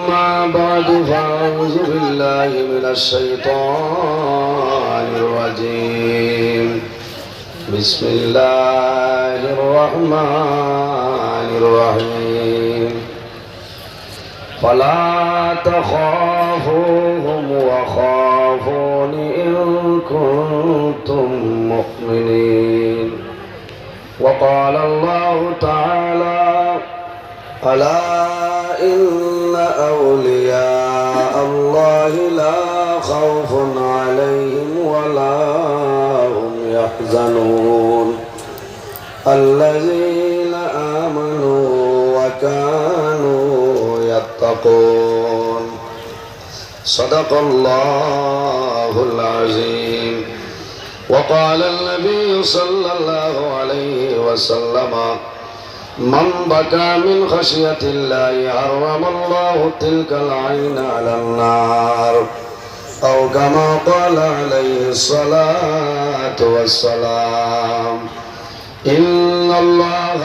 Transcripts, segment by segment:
أما بعد فأعوذ بالله من الشيطان الرجيم بسم الله الرحمن الرحيم فلا تخافوهم وخافون إن كنتم مؤمنين وقال الله تعالى ألا إن أولياء الله لا خوف عليهم ولا هم يحزنون الذين آمنوا وكانوا يتقون صدق الله العظيم وقال النبي صلى الله عليه وسلم من بكى من خشية الله حرم الله تلك العين على النار أو كما قال عليه الصلاة والسلام إن الله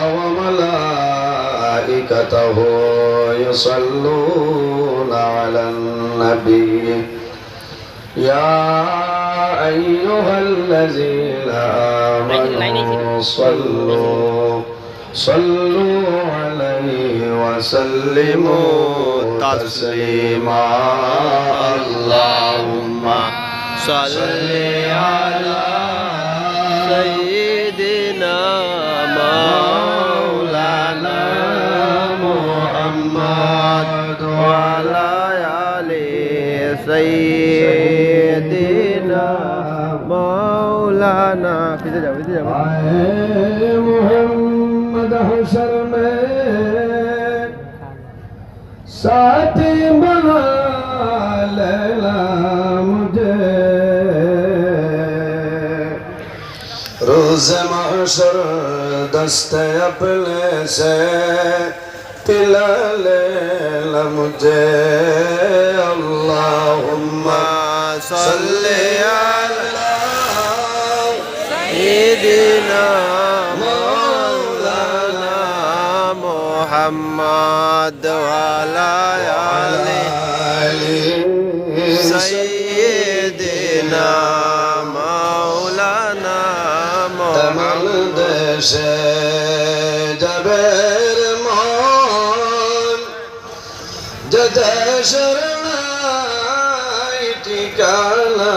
وملائكته يصلون على النبي يا أيها الذين آمنوا صلوا عليه وسلموا تسليما اللهم صل على سيدنا مولانا محمد وعلى آل سيدنا مولانا محمد हशर में साथी बना लेना मुझे रोज़ महशर दस्ते अपने से पिला लेना मुझे अल्लाहुम्मा सल्ली अला सय्यिदिना محمد وعلى آل سيدنا مولانا محمد جبر مان جدشر ঠিকানা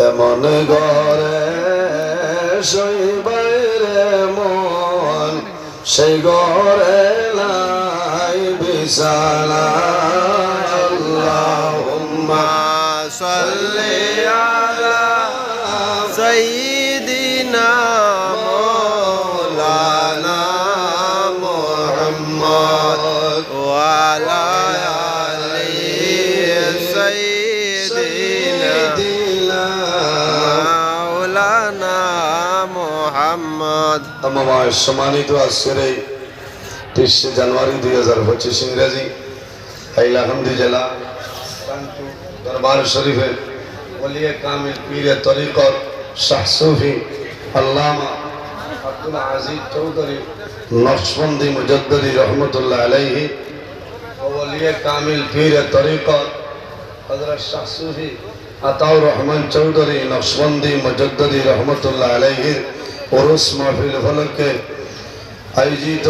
এমন ঘরে শৈবাইরে মন সেই ঘরে লাই বিছানা আল্লাহুম্মা সাল্লি আলা সাইয়্যিদিনা মাওলানা মুহাম্মদ ওয়া আলা আলি সাইয়্যিদিনা মাওলানা মুহাম্মদ। আমার সম্মানিত আজকের এই 30 জানুয়ারি 2025 ইংরেজি হাইলাকান্দি জেলা দরবার শরীফের ওলিয়ে কামিল পীরে তরিকত শাহ সুফি আল্লামা আব্দুল আজিজ চৌধুরী নকশবন্দি মুজাদ্দিদি রহমতুল্লাহ আলাইহি ওলিয়ে কামিল পীরে তরিকত হযরত শাহ সুফি আতাউর রহমান চৌধুরী নকশবন্দি মুজাদ্দিদি রহমতুল্লাহ আলাইহি উরুস মাহফিল উপলক্ষে আয়োজিত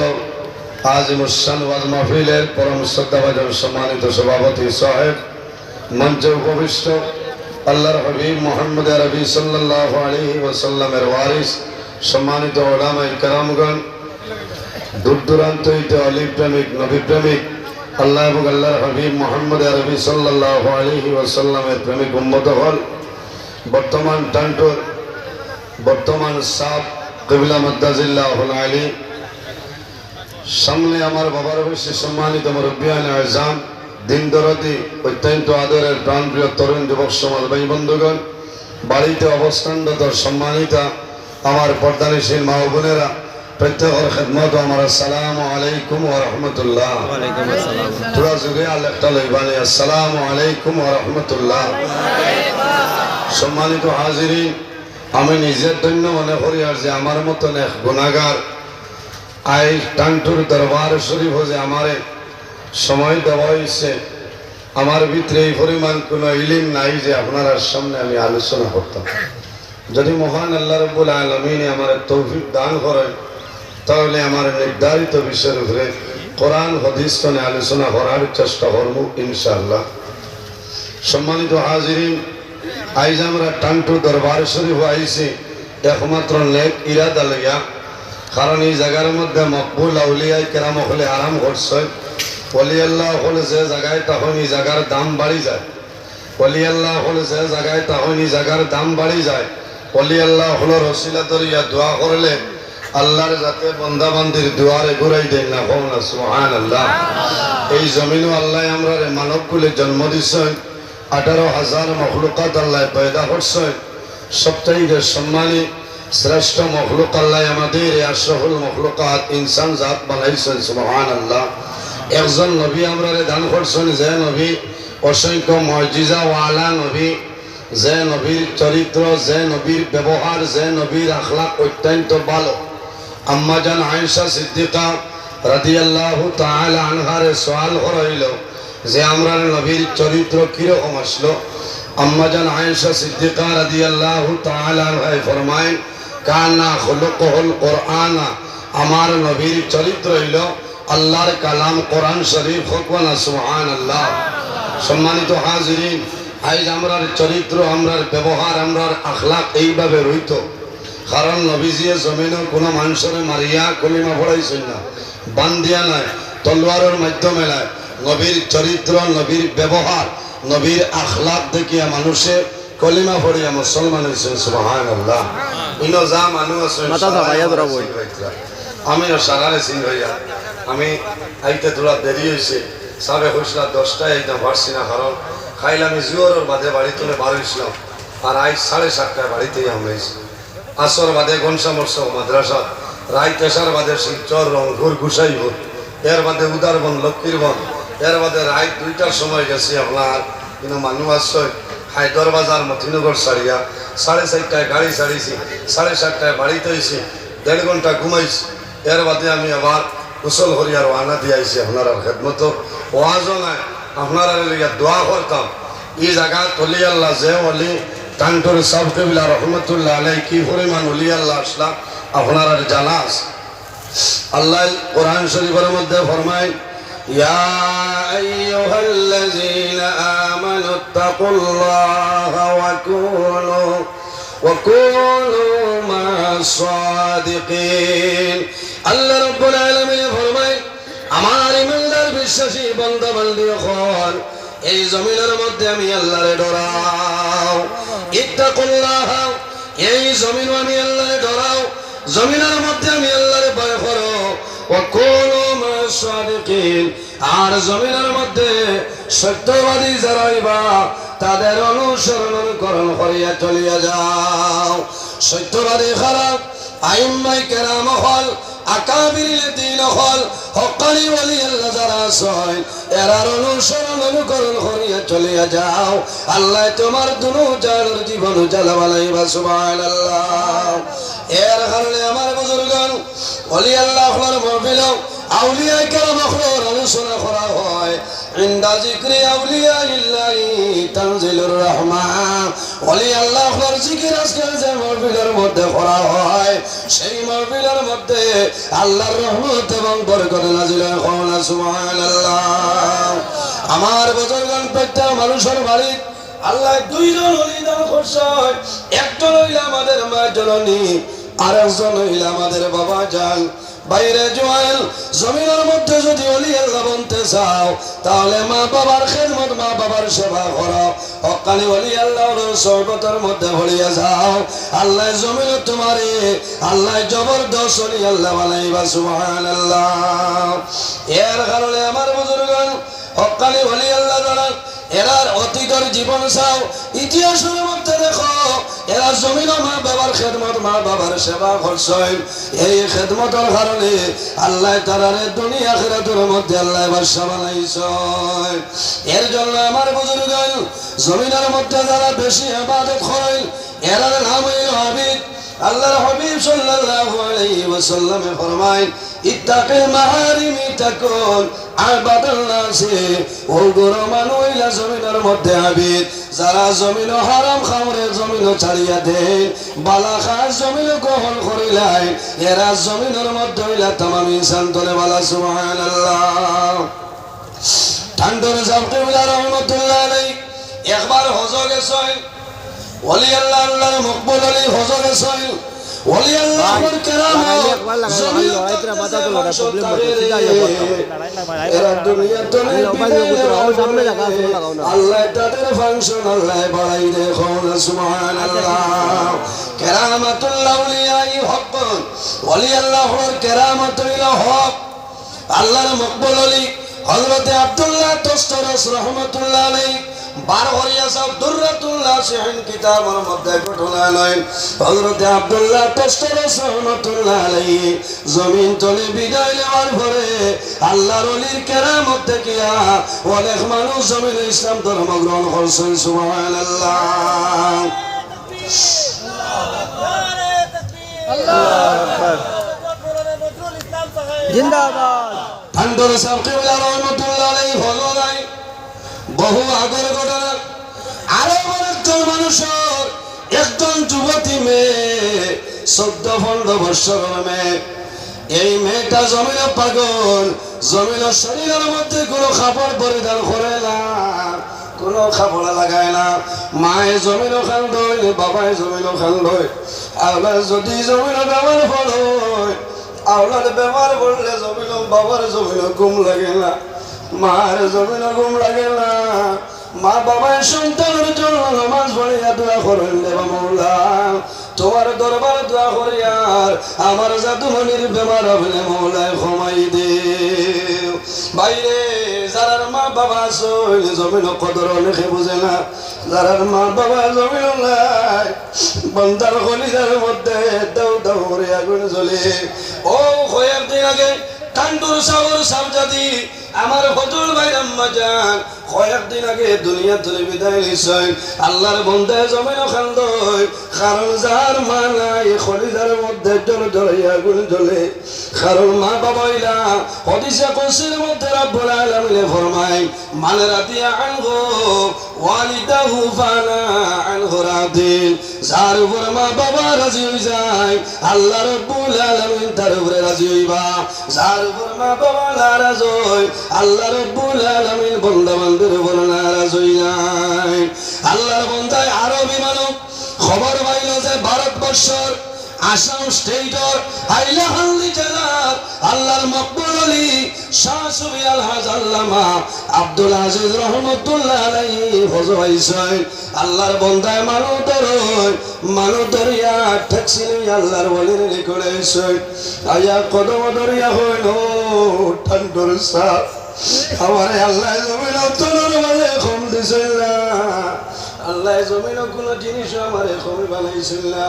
আজিমুস-শান ওয়াজ মাহফিলের পরম শ্রদ্ধাভাজন সম্মানিত সভাপতি সাহেব, মঞ্চে উপবিষ্ট আল্লাহর হাবিব মুহাম্মদ আরবি সাল্লাল্লাহু আলাইহি ওয়াসাল্লামের ওয়ারিস সম্মানিত উলামায়ে কেরামগণ, দূর দূরান্ত হইতে অলি প্রেমিক নবী প্রেমিক আল্লাহ এবং আল্লাহর হাবিব মুহাম্মদ আরবি সাল্লাল্লাহু আলাইহি ওয়াসাল্লামের প্রেমিক উম্মতগণ, বর্তমান টান্টুর বর্তমান সাব কিবলা মাদ্দাজিল্লাহুল আলী, সামনে আমার বাবার বয়সী সম্মানিত মুরব্বিয়ানে আযম, দিন দরদি অত্যন্ত আদরের প্রাণপ্রিয় তরুণ যুবক সমাজ ভাই বন্ধুগণ, বাড়িতে অবস্থানরত সম্মানিতা আমার পর্দানিশীল মা ও বোনেরা, প্রত্যেকের খিদমত আমার আসসালামু আলাইকুম ওয়া রাহমাতুল্লাহ। ওয়া আলাইকুম আসসালাম। তোরা যুগে আল্লাহটা লইবানি আসসালামু আলাইকুম ওয়া রাহমাতুল্লাহ। সম্মানিত হাজিরিন, আমি নিজের জন্য মনে করি আর যে আমার মতন এক গুনাহগার আই টান্টুর দরবার শরীফ হয়ে আমারে সময় দেওয়া হয়েছে, আমার ভিতরে এই পরিমাণ কোনো ইলিম নাই যে আপনার সামনে আমি আলোচনা করতাম। যদি মহান আল্লাহ রাব্বুল আলামিন আমার তৌফিক দান করেন তাহলে আমার নির্ধারিত বিষয়ের উপরে কোরআন হাদিস নিয়ে আলোচনা করার চেষ্টা করব ইনশাআল্লাহ। সম্মানিত হাজিরিন, আজ আমরা টান্টু দরবার শরীফ আইছি একমাত্র নেক ইরাদা লইয়া, কারণ এই জায়গার মধ্যে মকবুল আউলিয়া কেরাম হলে আরাম করছে। ওলি আল্লাহ হলে যে জায়গায় তখন এই জায়গার দাম বাড়ি যায়, ওলি আল্লাহ হলে যে জায়গায় তখন এই জায়গার দাম বাড়ি যায়। ওলি আল্লাহ হলো রসিলা তরিয়া দোয়া করলে আল্লাহর যাতে বন্দা বান্দির দুয়ারে ঘুরাই দেয় না, হোক না সুবহানাল্লাহ। এই জমিনও আল্লাহ আমরা মানব কুলে জন্ম দিচ্ছেন, 18,000 মখলুকাত আল্লাহ পয়দা করছেন। সবচাইতে সম্মানী শ্রেষ্ঠ মখলুক আল্লাহ আমাদের আশরাফুল মখলুকাত ইনসান জাত বানাইছেন সুবহানাল্লাহ। একজন নবী আমরা দান করছেন, যে নবী অসংখ্য মুজিজা ওয়ালা নবী, যে নবীর চরিত্র, যে নবীর ব্যবহার, যে নবীর আখলাক অত্যন্ত ভালো। আম্মা জান আয়েশা সিদ্দিকা রাদিয়াল্লাহু তাআলা আনহারে সওয়াল করা হইল যে আমরা নবীর চরিত্র কিরকম আসলো। আম্মা জান আয়েশা সিদ্দিকা রাদিয়াল্লাহু তাআলা আনহা ফরমায়, কানা খুলুকুল কুরআনা, আমার নবীর চরিত্র হইল আল্লাহর কালাম কোরআন শরীফ, হকওয়ানা সুবহানাল্লাহ। সম্মানিত হাজিরিন, আজ আমরার চরিত্র, আমরার ব্যবহার, আমরার আখলাক এইভাবে রইত, কারণ নবীজিয়ে জমিনে কোনো মানুষের মারিয়া কলিমা পড়াইছেন না, বান্দিয়া নাই, তলোয়ারের মাধ্যমে নাই। নবীর চরিত্র, নবীর ব্যবহার, নবীর আখলাক দেখিয়া মানুষে কলিমা পড়িয়া মুসলমান হয়েছেন সুবহানাল্লাহ। ইনো যা মানুষ আছে আমিও সারারে সিং হইয়া, আমি আইতে তোরা দেরি হয়েছে, সাবে হইসলা 10টায় একদম পারছি না, কারণ খাইলে আমি জুয়ারের বাদে বাড়ি তুলে বার হয়েছিলাম, আর আজ 7:30টায় বাড়িতেই আমরাইছি। আসর বাদে গনসা মরস মাদ্রাসা, রায় তেসার বাদে শিলচর রংপুর গুসাইপুর, এর বাদে উদারবন লক্ষ্মীরবন, এর বাদে রায় 2টার সময় গেছি আপনার। কিন্তু মানুষ আসছে হায়দর বাজার মতিনগর ছাড়িয়া 4:30টায় গাড়ি ছাড়িয়েছি, 7:30টায় বাড়িতে হয়েছি, 1.5 ঘন্টা ঘুমাইছি। এর বাদে আমি আবার গোসল করিয়া রওনা দিয়ে আইছি আপনার খেদমত। ওয়াজও নাই, আপনারা লইয়া দোয়া করতাম। এই জায়গা তলি আল্লাহ যে অলি টান্টুর সাহেব কবিলা রহমতুল্লাহ আলাই কি পরিমাণ অলি আল্লাহ আসলাম আপনারা জানা আছে। আল্লাহ কোরআন শরীফের মধ্যে ফরমায়, ইয়া আইয়ুহাল্লাযীনা আমানু তাকুল্লাহা ওয়া কুনু মা'আস সাদিকিন। আল্লাহ রাব্বুল আলামিন ফরমায়, আমার ইমানদার বিশ্বাসী বান্দা বান্দি হল, এই জমিনের মধ্যে আমি আল্লাহরে ডরাও। ইত্তাকুল্লাহ, এই জমিন আমি আল্লাহরে ডরাও, জমিনের মধ্যে আমি আল্লাহরে ভয় করো। ওয়া কুনু মা'আস সাদিকিন, আর জমিনের মধ্যে সত্যবাদী যারা হইবা তাদের অনুসরণ অনুকরণ করিয়া চলিয়া যাও। সত্যবাদী খারাপ আইম্মাই কেরাম হল, আকাবির দিন হল, হকানি ওলি আল্লাহ যারা আছেন এরার অনুসরণ অনুকরণ করিয়া চলিয়া যাও। আল্লাহ তোমার দুনু জানের জীবন জ্বালা বানাইবা সুবহানাল্লাহ। এর কারণে আমার বুজুর্গগণ ওলি আল্লাহ হলার মহফিল আউলিয়া কেরাম হলার আলোচনা করা হয়। ইনদা যিকরি আউলিয়া ইল্লাহি তানজিলুর রাহমাহ, ওলি আল্লাহ হলার জিকির আজকাল যে মহফিলের মধ্যে করা হয়, সেই মহফিলের মধ্যে আল্লাহর রহমত এবং বরকত নাজিল হয় সুবহানাল্লাহ। আমার বুজুর্গগণ প্রত্যেক মানুষের বাড়ি আল্লাহ 2জন ওলি দান করছে। একজন হইল আমাদের মা জননী, আর একজন হইল আমাদের বাবা জান। বাইরে জোয়াল জমিনের মধ্যে যদি ওলি আল্লাহ বনতে চাও তাহলে মা বাবার খেদমত, মা বাবার সেবা করো। হকানি ওলি আল্লাহর সহবতের মধ্যে ভরিয়া যাও। আল্লাহ জমিন তোমারে আল্লাহ জবরদস্ত ওলি আল্লাহ বানাইবা সুবহানাল্লাহ। এর কারণে আমার বুজুর্গগণ হকানি ওলি আল্লাহ দ্বারা এরার অতীতের জীবন চাও, ইতিহাসের মধ্যে দেখো এরা জমিন মা বাবার খেদমত, মা বাবার সেবা করছেন। এই খেদমতের কারণে আল্লাহ তারারে দুনিয়া আখিরাতের মধ্যে আল্লাহ বাদশা বানাইছেন। এর জন্য আমার বুজুর্গগণ জমিনের মধ্যে যারা বেশি ইবাদত করেন এরার নাম হইল আবিদ। আল্লাহর হাবিব সাল্লাল্লাহু আলাইহি ওয়াসাল্লাম ফরমায় ইত্তাকিল মাহারিমি তাকুন আবাদাল্লাহি ও গরো মানুইলা জমিনের মধ্যে আবিদ যারা জমিন হারাম খামরে জমিন ছাড়িয়া দেন বালা খাস জমিন গ্রহণ করিলাই এরা জমিনের মধ্যে হইলা তামাম ইনসান তোলে বালা সুবহানাল্লাহ ঠান্ডর জামকিবলা রহমাতুল্লাহ আলাইহি একবার হজ গেছেন ওলি আল্লাহ আল্লাহর মকবুল আলী হজ গেছেন ওলি আল্লাহর কেরামত জমিন লড়াইতে মাথা তো লড়াই প্রবলেম হচ্ছে সিধা এরা দুনিয়া তো সামনে লাগাও না আল্লাহ তাদের ফাংশন আল্লাহ বাড়াই দেখো না সুবহানাল্লাহ কেরামাতুল আউলিয়াই হক ওলি আল্লাহর কেরামাতুল হক আল্লাহর মকবুল আলী হযরত আব্দুল্লাহ তস্তরস রহমাতুল্লাহ আলাইহি বারহরিয়া সাহেব দুররাতুল্লাহ সিহিন কিতাবের মধ্যে ঘটনা নয় হযরত আব্দুল্লাহ তস্তরস রহমাতুল্লাহ আলাইহি জমিন তলে বিদায় নেওয়ার পরে আল্লাহর ওলির কেরামত দেখিয়া অনেক মানুষ জমিনে ইসলাম ধর্ম গ্রহণ করছেন সুবহানাল্লাহ আল্লাহু আকবার জিন্দাবাদ ঠান্ডর সাহেব কিবলা রহমাতুল্লাহ আলাইহি হলো নাই বহু আগের ঘটনা আরো একজন মানুষের একজন যুবতী মেয়ে 14-15 বছরের মেয়ে এই মেয়েটা জমিন পাগল জমিন শরীরের মধ্যে কোনো কাপড় পরিধান করে না কোনো কাপড় লাগায় না মায়ে জমিন খান্দয় বাবায় জমিন খান্দয় আল্লাহ যদি জমিন ব্যবহার ফল হয় আওলাদ বেমার পড়লে জমিন বাবার জমিন ঘুম লাগে না মার জমিন ঘুম লাগে না মা বাবার সন্তানের জন্য নামাজ পড়িয়া দোয়া করেন দেবা মৌলা তোমার দরবার দোয়া করিয়ার আমার জাদুমনির বেমার হলে মৌলায় ক্ষমাই দে বাইরে যারার মা বাবা সইল জমিন কদর অনেকে বুঝে না যারার মা বাবা জমিন নাই বন্দার কলিজার মধ্যে দাউ দাউ করে আগুন জ্বলে ও কয়েকদিন আগে কান্ডুর সাগর সাবজাদি আমার ফজল ভাই আম্মা জান কয়েকদিন আগে দুনিয়া থেকে বিদায় নিছেন আল্লাহর বন্দে জমিন খান্দয় কারণ যার মা নাই খলিজার মধ্যে জ্বলে আগুন জ্বলে কারণ মা বাবাইলা হাদিসে কুরসির মধ্যে রব্বুল আলামিন ফরমায় মান রাদিয়া আনহু ওয়ালিদাহু ফানা আনহু রাদিন যার উপর মা বাবা রাজি হয়ে যায় আল্লাহ রব্বুল আলামিন তার উপরে রাজি হইবা যার উপর মা বাবা নারাজ হয় আল্লাহ রব্বুল আলামিন বান্দা বান্দার উপর নারাজ হই নাই আল্লাহর বান্দায় আরবি মানব খবর পাইল যে ভারতবর্ষের আসাম স্টেটর হাইলাকান্দি জেলার আল্লাহর মকবুল আলী শাহ সুফি আলহাজ আল্লামা আব্দুল আজিজ রহমতুল্লাহ আলাইহি হজ হইছেন আল্লাহর বান্দায় মানু দরিয়া ট্যাক্সি নিয়ে আল্লাহর ওলির নিকটে আইছেন আয়া কদম দরিয়া হইল ঠান্ডর সাপ আমার আল্লাহ জমিন তোর মাঝে কম দিছেন না আল্লাহ জমিন কোনো জিনিস আমার কমে বানাইছিল না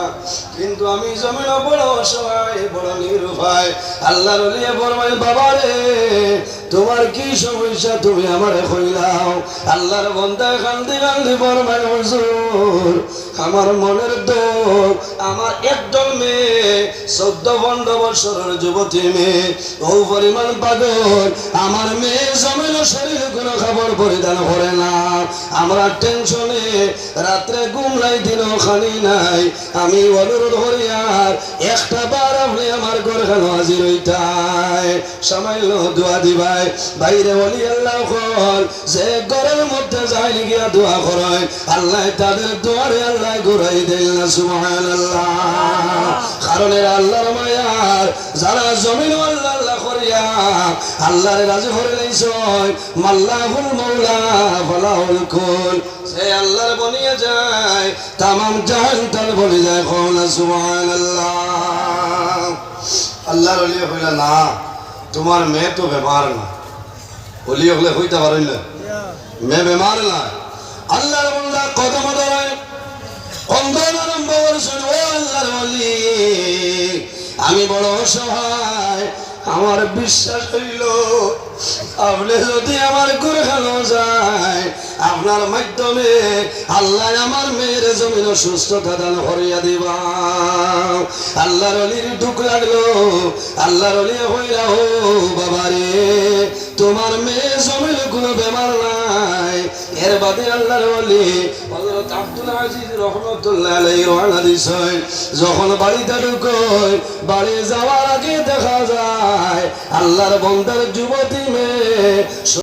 কিন্তু আমি জমিন বড় অসহায় বড় নিরুপায় আল্লাহর ওলিয়ে ফরমায় বাবা রে তোমার কি সমস্যা তুমি আমারে কইলাও আল্লাহর বান্দা কান্দি কান্দি ফরমায় হুজুর আমার মনের দুঃখ আমার একদম মেয়ে 14-15 বছরের যুবতী মেয়ে ও পরিমাণ পাগল আমার মেয়ে জমিন শরীরে কোনো খাবার পরিধান করে না আমরা টেনশনে রাত্রে ঘুম নাই দিনও খানি নাই আমি অনুরোধ করি আর একটা বার আপনি আমার ঘর খানো হাজির হইতাই সামান্য দোয়া দিবাই বাইরে বলি আল্লাহ কর যে ঘরের মধ্যে যাই গিয়া দোয়া করায় আল্লাহ তাদের দোয়ারে আল্লাহ ঘুরাই দেন না সুবহানাল্লাহ কারণ এরা আল্লাহর মায়ার যারা জমিন আল্লাহ আল্লাহ করিয়া আল্লাহরে রাজি করে লইছয় মাল্লাহুল মাওলা ফালাহুল কুল সে আল্লাহর বনিয়ে যায় তামাম জাহান তার বলে যায় কওলা সুবহানাল্লাহ আল্লাহর ওলি হইলা না তোমার মেয়ে তো বেমার না ওলি হলে হইতে পারেন না মেয়ে বেমার না আল্লাহর বান্দা কদম ধরায় কন্দন আরম্ভ করছেন ও আল্লাহর ওলি আমি বড় অসহায় আমার বিশ্বাস হইল আপনি যদি আমার ঘরে খানো যায় আপনার মাধ্যমে আল্লাহ আমার মেয়ের জমিন সুস্থতা দান করিয়া দিবা। আল্লাহর অলির ঢুক লাগলো, আল্লাহর অলি হইয়া ও বাবারে তোমার মেয়ে জমিন কোনো বেমার নাই। এর বাদে আল্লাহর অলি হযরত আব্দুল আজিজ রহমাতুল্লাহ আলাইহি রওনা দিছেন। যখন বাড়িতে ঢুকয় বাড়ি যাওয়ার আগে দেখা যায় আল্লাহর বান্দার যুবতী মেয়ে